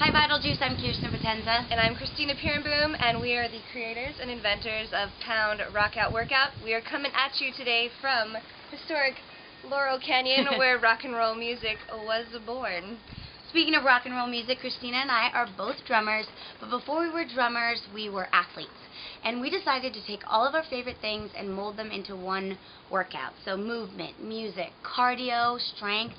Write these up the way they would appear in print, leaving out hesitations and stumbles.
Hi Vital Juice, I'm Kirsten Potenza. And I'm Christina Pierenboom, and we are the creators and inventors of Pound Rock Out Workout. We are coming at you today from historic Laurel Canyon, where rock and roll music was born. Speaking of rock and roll music, Christina and I are both drummers, but before we were drummers, we were athletes. And we decided to take all of our favorite things and mold them into one workout. So movement, music, cardio, strength,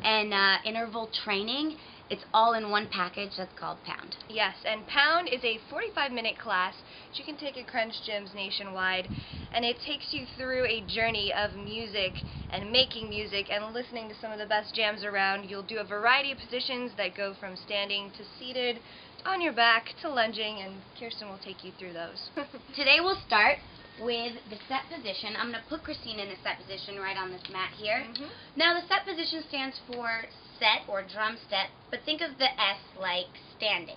and interval training. It's all in one package that's called Pound. Yes, and Pound is a 45-minute class that you can take at Crunch Gyms nationwide, and it takes you through a journey of music and making music and listening to some of the best jams around. You'll do a variety of positions that go from standing to seated, on your back to lunging, and Kirsten will take you through those. Today we'll start with the set position. I'm going to put Christine in the set position right on this mat here. Now the set position stands for set or drum step, but think of the S like standing.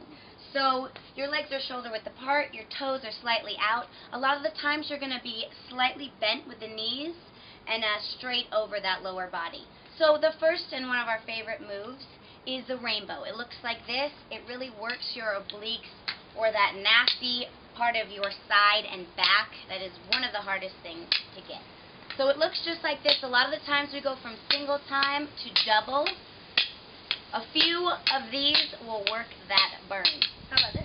So your legs are shoulder width apart, your toes are slightly out. A lot of the times you're going to be slightly bent with the knees and straight over that lower body. So the first and one of our favorite moves is the rainbow. It looks like this. It really works your obliques or that nasty part of your side and back. That is one of the hardest things to get. So it looks just like this. A lot of the times we go from single time to double. A few of these will work that burn. How about this?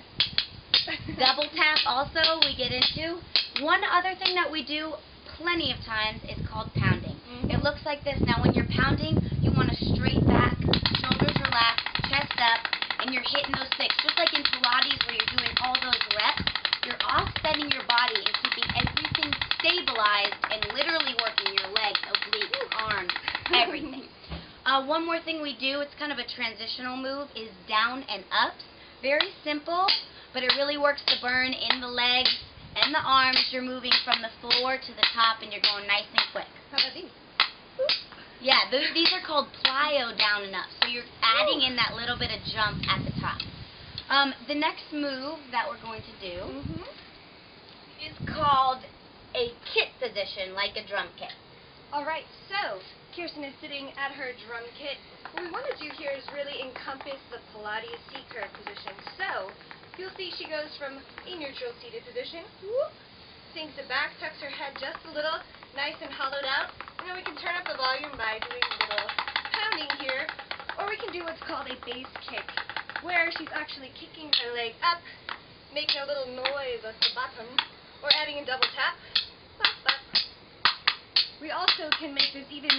Double tap also we get into. One other thing that we do plenty of times is called pounding. It looks like this. Now when you're pounding, you want a straight back, shoulders relaxed, chest up, and you're hitting those sticks. Just like in Pilates where you're doing all those reps, you're offsetting your body and keeping everything stabilized and literally working your legs, obliques, arms, everything. One more thing we do, it's kind of a transitional move, is down and ups. Very simple, but it really works the burn in the legs and the arms. You're moving from the floor to the top and you're going nice and quick. How about these? Yeah, these are called plyo down and up. So you're adding in that little bit of jump at the top. The next move that we're going to do is called a kit position, like a drum kit. Alright, so Kirsten is sitting at her drum kit. What we want to do here is really encompass the Pilates seat curve position. So you'll see she goes from a neutral seated position, sinks it back, tucks her head just a little, nice and hollowed out, and then we can turn up the volume by doing a little pounding here, or we can do what's called a bass kick, where she's actually kicking her leg up, making a little noise at the bottom, or adding a double tap. Bop, bop. We also can make this even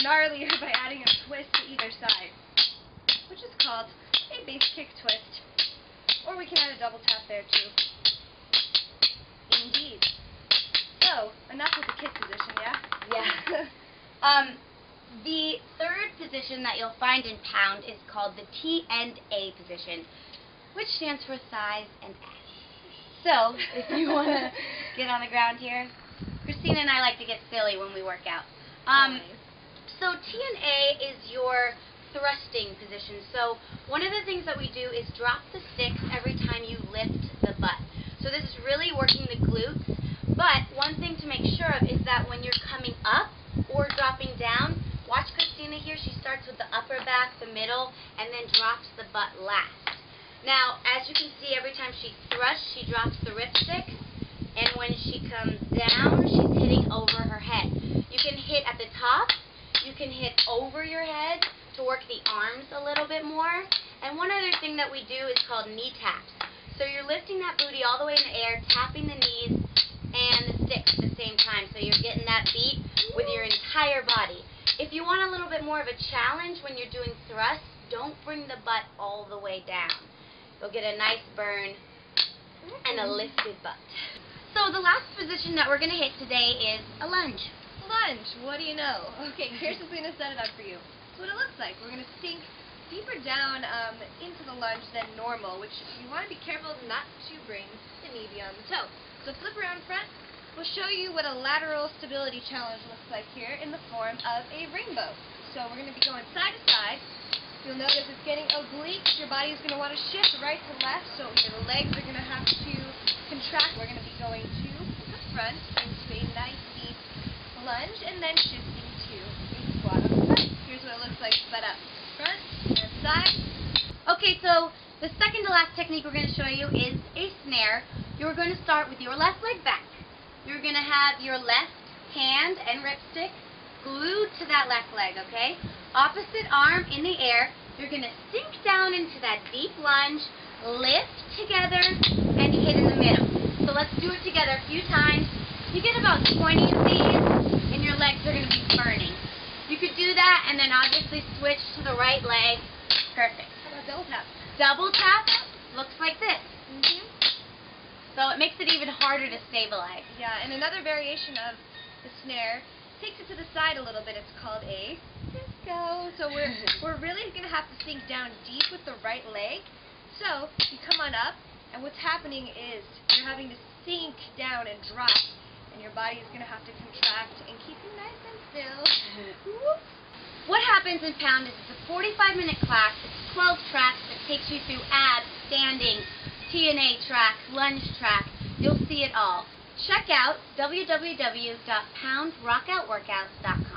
gnarlier by adding a twist to either side, which is called a bass kick twist. Or we can add a double tap there too. Indeed. So, enough with the kit position, yeah? Yeah. The third position that you'll find in Pound is called the T&A position, which stands for thighs and ass. So, if you want to get on the ground here, Christina and I like to get silly when we work out. So T&A is your thrusting position. So one of the things that we do is drop the sticks every time you lift the butt. So this is really working the glutes. But one thing to make sure of is that when you're coming up or dropping down, watch Christina here. She starts with the upper back, the middle, and then drops the butt last. Now, as you can see, every time she thrusts, she drops the ripsticks. And when she comes down, she's hitting over her head. You can hit at the top. You can hit over your head to work the arms a little bit more. And one other thing that we do is called knee taps. So you're lifting that booty all the way in the air, tapping the knees and the sticks at the same time. So you're getting that beat with your entire body. If you want a little bit more of a challenge when you're doing thrusts, don't bring the butt all the way down. You'll get a nice burn and a lifted butt. So the last position that we're going to hit today is a lunge. Lunge, what do you know? Okay, Kirsten's going to set it up for you. That's what it looks like. We're going to sink deeper down into the lunge than normal, which you want to be careful not to bring the knee beyond the toe. So flip around front. We'll show you what a lateral stability challenge looks like here in the form of a rainbow. So we're going to be going side to side. You'll notice it's getting obliques. Your body's going to want to shift right to left, so your legs are going to have to contract. We're going to be going to the front into a nice deep lunge and then shifting to a squat on the side. Here's what it looks like sped up. Front and side. Okay, so The second to last technique we're going to show you is a snare. You're going to start with your left leg back. You're going to have your left hand and ripstick glued to that left leg, okay? Opposite arm in the air. You're going to sink down into that deep lunge, lift together, and hit in the middle. So let's do it together a few times. You get about 20 of these, and your legs are going to be burning. You could do that, and then obviously switch to the right leg. Perfect. How about double tap? Double tap looks like this. Mm-hmm. So it makes it even harder to stabilize. Yeah, and another variation of the snare takes it to the side a little bit. It's called a disco. So we're really going to have to sink down deep with the right leg. So you come on up, and what's happening is you're having to sink down and drop, and your body is going to have to contract and keep you nice and still. What happens in Pound is it's a 45-minute class. It's 12 tracks that takes you through abs, standing, TNA tracks, lunge tracks. You'll see it all. Check out www.poundrockoutworkouts.com.